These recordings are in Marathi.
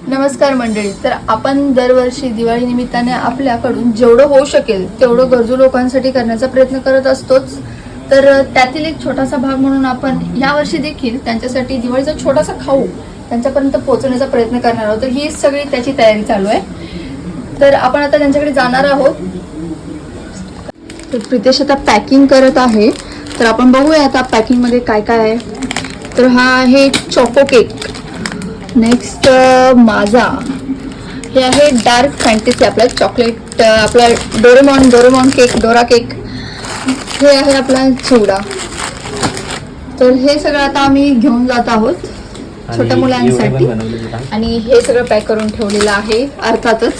नमस्कार मंडळी. तर आपण दरवर्षी दिवाळी निमित्ताने आपल्याकडून जेवढं होऊ शकेल तेवढं गरजू लोकांसाठी करण्याचा प्रयत्न करत असतोच. तर त्यातील एक छोटासा भाग म्हणून आपण यावर्षी देखील त्यांच्यासाठी दिवाळीचा छोटासा खाऊ त्यांच्यापर्यंत पोहोचवण्याचा प्रयत्न करणार आहोत. तर ही सगळी त्याची तयारी चालू आहे. तर आपण आता त्यांच्याकडे जाणार आहोत. तर प्रितेश आता पॅकिंग करत आहे. तर आपण बघूया आता पॅकिंगमध्ये काय काय आहे. तर हा आहे चॉको केक. नेक्स्ट माझा हे आहे डार्क फॅन्टसी आपला चॉकलेट आपला डोरेमॉन केक डोरा केक. हे आहे आपला चिवडा. तर हे सगळं आता आम्ही घेऊन जात आहोत छोट्या मुलांसाठी आणि हे सगळं पॅक करून ठेवलेलं आहे अर्थातच.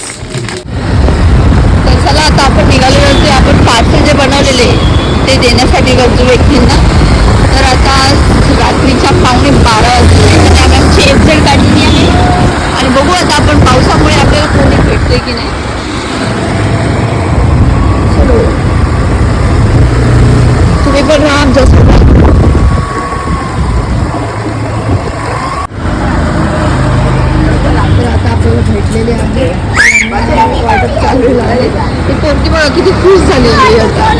तर चला आता आपण निघालेलो आपण पार्सल जे बनवलेले ते देण्यासाठी गरजू व्यक्तींना. तर आता रात्रीच्या 12:15 वाजले आम्ही आमची एक्झिट काढलेली आहे आणि बघू आता आपण पावसामुळे आपल्याला कोणी भेटते की नाही. चलो तुम्ही पण राहा आमच्यासोबत. तर आता आपल्याला भेटलेले आहे वाटप चाललेलं आहे. ते कोणती बघा किती खुश झालेली आहे आता.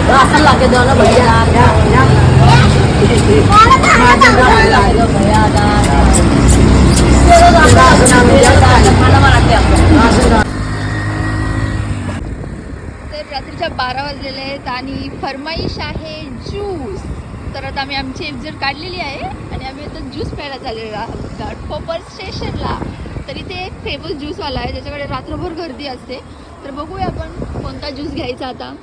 असं लागे दोन भैया तर रात्रीच्या 12 वाजलेले आहेत आणि फरमाईश आहे ज्यूस. तर आता आम्ही आमची एक्झिट काढलेली आहे आणि आम्ही आता ज्यूस प्यायला चाललेलो आहोत घाटकोपर स्टेशनला. तर इथे एक फेमस ज्यूसवाला आहे ज्याच्याकडे रात्रभर गर्दी असते. तर बघूया आपण कोणता ज्यूस घ्यायचा आता.